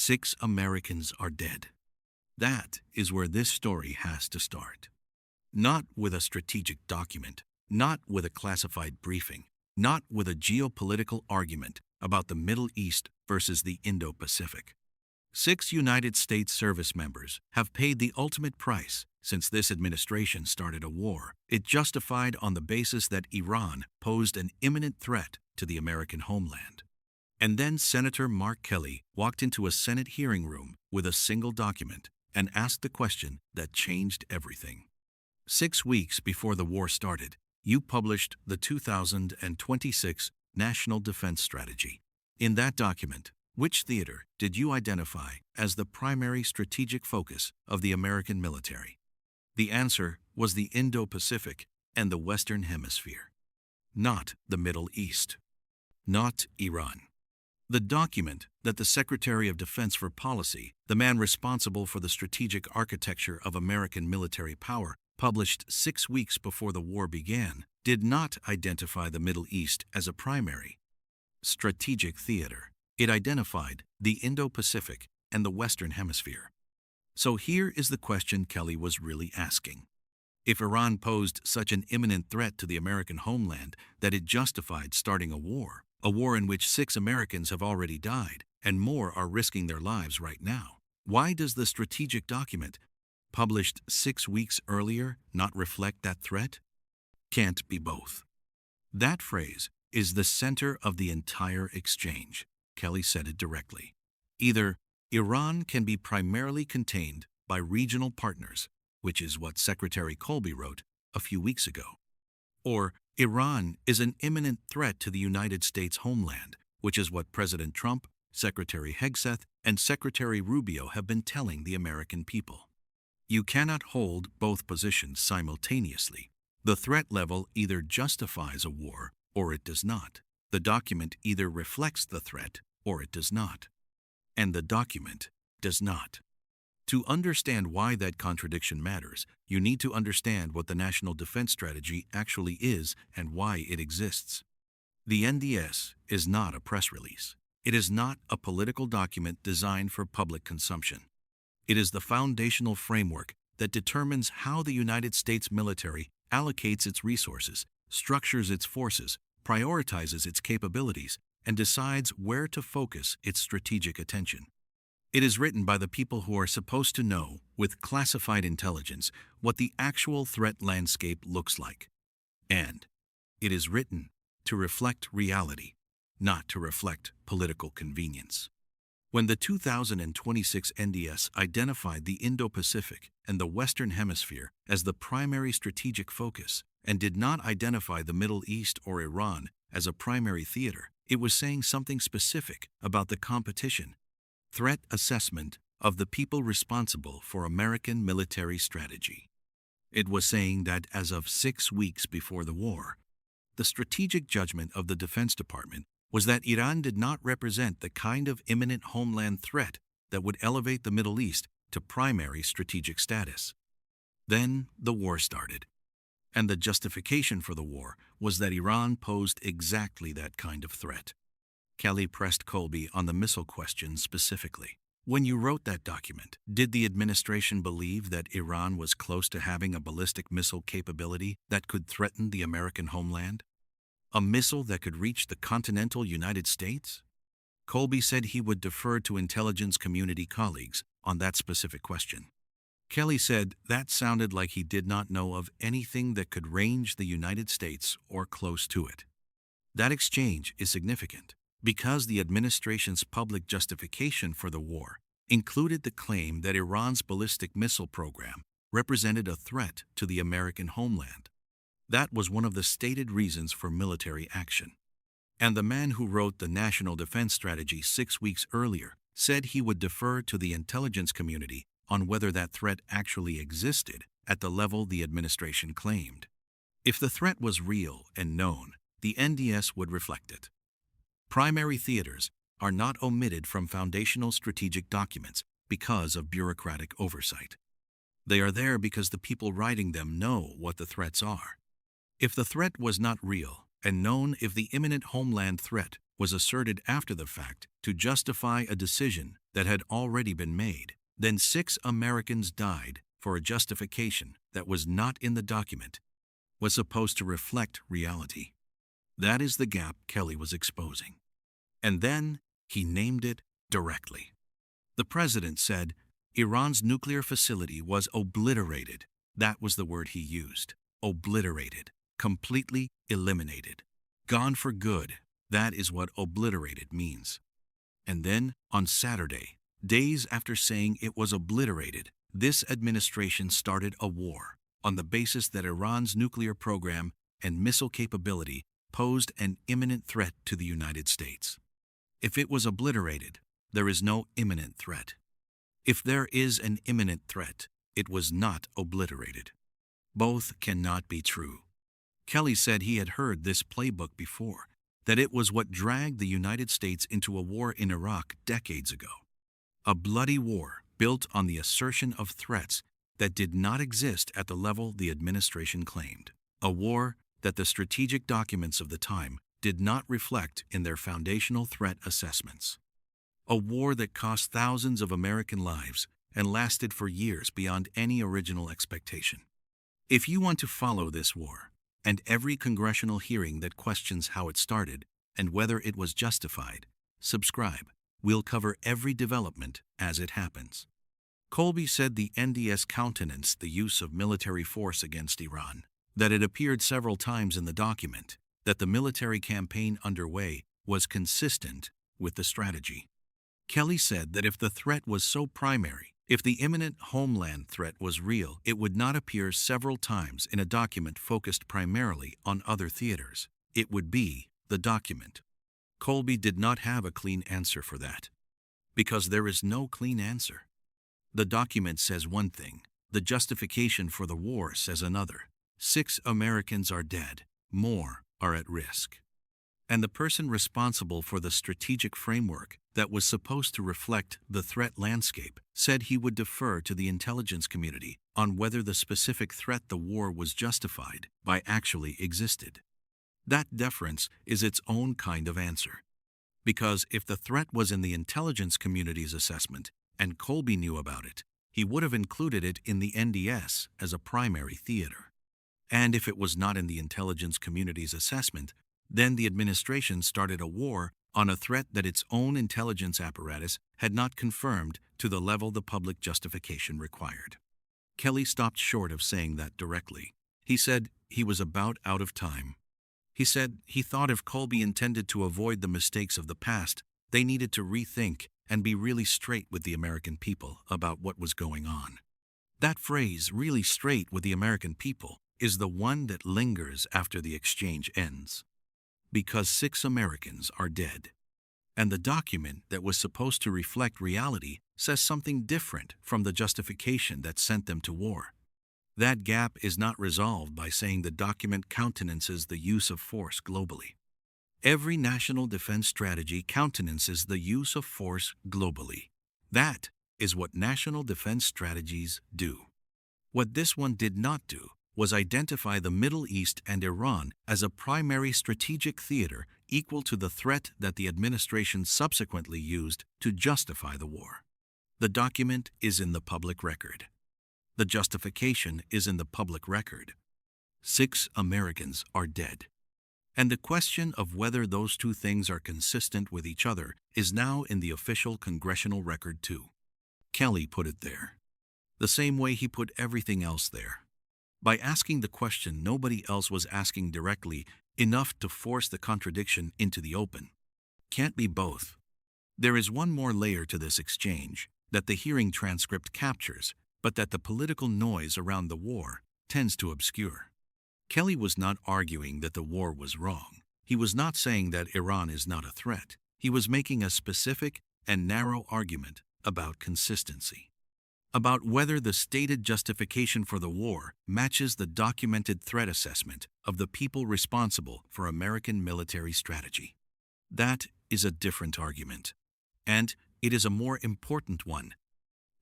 6 Americans are dead. That is where this story has to start. Not with a strategic document, not with a classified briefing, not with a geopolitical argument about the Middle East versus the Indo-Pacific. 6 United States service members have paid the ultimate price since this administration started a war it justified on the basis that Iran posed an imminent threat to the American homeland. And then Senator Mark Kelly walked into a Senate hearing room with a single document and asked the question that changed everything. 6 weeks before the war started, you published the 2026 National Defense Strategy. In that document, which theater did you identify as the primary strategic focus of the American military? The answer was the Indo-Pacific and the Western Hemisphere. Not the Middle East. Not Iran. The document that the Secretary of Defense for Policy, the man responsible for the strategic architecture of American military power, published 6 weeks before the war began, did not identify the Middle East as a primary strategic theater. It identified the Indo-Pacific and the Western Hemisphere. So here is the question Kelly was really asking. If Iran posed such an imminent threat to the American homeland that it justified starting a war in which 6 Americans have already died and more are risking their lives right now, why does the strategic document, published 6 weeks earlier, not reflect that threat? Can't be both. That phrase is the center of the entire exchange. Kelly said it directly. Either Iran can be primarily contained by regional partners, which is what Secretary Colby wrote a few weeks ago, or Iran is an imminent threat to the United States homeland, which is what President Trump, Secretary Hegseth, and Secretary Rubio have been telling the American people. You cannot hold both positions simultaneously. The threat level either justifies a war or it does not. The document either reflects the threat or it does not. And the document does not. To understand why that contradiction matters, you need to understand what the National Defense Strategy actually is and why it exists. The NDS is not a press release. It is not a political document designed for public consumption. It is the foundational framework that determines how the United States military allocates its resources, structures its forces, prioritizes its capabilities, and decides where to focus its strategic attention. It is written by the people who are supposed to know, with classified intelligence, what the actual threat landscape looks like. And it is written to reflect reality, not to reflect political convenience. When the 2026 NDS identified the Indo-Pacific and the Western Hemisphere as the primary strategic focus and did not identify the Middle East or Iran as a primary theater, it was saying something specific about the competition, threat assessment of the people responsible for American military strategy. It was saying that as of 6 weeks before the war, the strategic judgment of the Defense Department was that Iran did not represent the kind of imminent homeland threat that would elevate the Middle East to primary strategic status. Then the war started, and the justification for the war was that Iran posed exactly that kind of threat. Kelly pressed Colby on the missile question specifically. When you wrote that document, did the administration believe that Iran was close to having a ballistic missile capability that could threaten the American homeland? A missile that could reach the continental United States? Colby said he would defer to intelligence community colleagues on that specific question. Kelly said that sounded like he did not know of anything that could range the United States or close to it. That exchange is significant because the administration's public justification for the war included the claim that Iran's ballistic missile program represented a threat to the American homeland. That was one of the stated reasons for military action. And the man who wrote the National Defense Strategy 6 weeks earlier said he would defer to the intelligence community on whether that threat actually existed at the level the administration claimed. If the threat was real and known, the NDS would reflect it. Primary theaters are not omitted from foundational strategic documents because of bureaucratic oversight. They are there because the people writing them know what the threats are. If the threat was not real and known, if the imminent homeland threat was asserted after the fact to justify a decision that had already been made. Then 6 Americans died for a justification that was not in the document, was supposed to reflect reality. That is the gap Kelly was exposing. And then he named it directly. The president said Iran's nuclear facility was obliterated. That was the word he used. Obliterated. Completely eliminated. Gone for good. That is what obliterated means. And then, on Saturday, days after saying it was obliterated, this administration started a war on the basis that Iran's nuclear program and missile capability posed an imminent threat to the United States. If it was obliterated, there is no imminent threat. If there is an imminent threat, it was not obliterated. Both cannot be true. Kelly said he had heard this playbook before, that it was what dragged the United States into a war in Iraq decades ago. A bloody war built on the assertion of threats that did not exist at the level the administration claimed. A war that the strategic documents of the time did not reflect in their foundational threat assessments. A war that cost thousands of American lives and lasted for years beyond any original expectation. If you want to follow this war, and every congressional hearing that questions how it started and whether it was justified, subscribe. We'll cover every development as it happens. Colby said the NDS countenanced the use of military force against Iran, that it appeared several times in the document, that the military campaign underway was consistent with the strategy. Kelly said that if the threat was so primary, if the imminent homeland threat was real, it would not appear several times in a document focused primarily on other theaters. It would be the document. Colby did not have a clean answer for that, because there is no clean answer. The document says one thing, the justification for the war says another. 6 Americans are dead, more are at risk. And the person responsible for the strategic framework that was supposed to reflect the threat landscape said he would defer to the intelligence community on whether the specific threat the war was justified by actually existed. That deference is its own kind of answer. Because if the threat was in the intelligence community's assessment and Colby knew about it, he would have included it in the NDS as a primary theater. And if it was not in the intelligence community's assessment, then the administration started a war on a threat that its own intelligence apparatus had not confirmed to the level the public justification required. Kelly stopped short of saying that directly. He said he was about out of time. He said he thought if Colby intended to avoid the mistakes of the past, they needed to rethink and be really straight with the American people about what was going on. That phrase, really straight with the American people, is the one that lingers after the exchange ends. Because 6 Americans are dead. And the document that was supposed to reflect reality says something different from the justification that sent them to war. That gap is not resolved by saying the document countenances the use of force globally. Every national defense strategy countenances the use of force globally. That is what national defense strategies do. What this one did not do was identify the Middle East and Iran as a primary strategic theater equal to the threat that the administration subsequently used to justify the war. The document is in the public record. The justification is in the public record. 6 Americans are dead. And the question of whether those two things are consistent with each other is now in the official congressional record too. Kelly put it there, the same way he put everything else there. By asking the question nobody else was asking directly enough to force the contradiction into the open. Can't be both. There is one more layer to this exchange that the hearing transcript captures, but that the political noise around the war tends to obscure. Kelly was not arguing that the war was wrong. He was not saying that Iran is not a threat. He was making a specific and narrow argument about consistency. About whether the stated justification for the war matches the documented threat assessment of the people responsible for American military strategy. That is a different argument, and it is a more important one,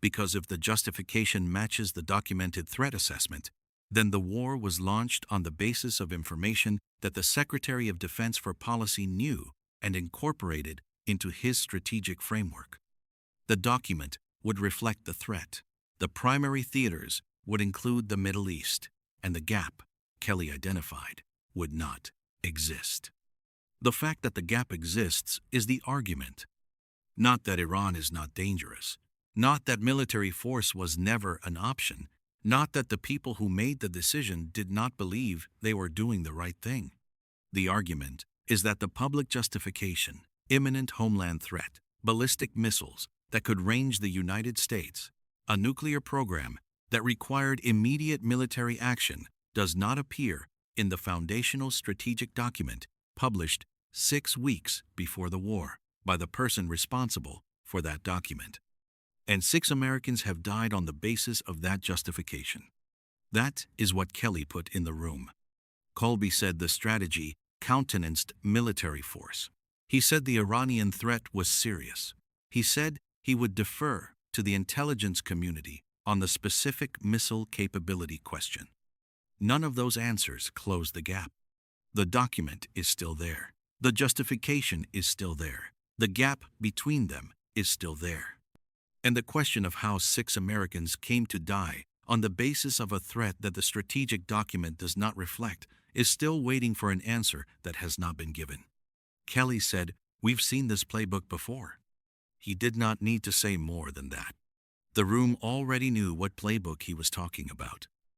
because if the justification matches the documented threat assessment, then the war was launched on the basis of information that the Secretary of Defense for Policy knew and incorporated into his strategic framework. The document would reflect the threat. The primary theaters would include the Middle East, and the gap, Kelly identified, would not exist. The fact that the gap exists is the argument. Not that Iran is not dangerous, not that military force was never an option, not that the people who made the decision did not believe they were doing the right thing. The argument is that the public justification, imminent homeland threat, ballistic missiles that could range the United States, a nuclear program that required immediate military action, does not appear in the foundational strategic document published 6 weeks before the war by the person responsible for that document. And 6 Americans have died on the basis of that justification. That is what Kelly put in the room. Colby said the strategy countenanced military force. He said the Iranian threat was serious. He said he would defer to the intelligence community on the specific missile capability question. None of those answers closed the gap. The document is still there. The justification is still there. The gap between them is still there. And the question of how 6 Americans came to die on the basis of a threat that the strategic document does not reflect is still waiting for an answer that has not been given. Kelly said, "We've seen this playbook before." He did not need to say more than that. The room already knew what playbook he was talking about.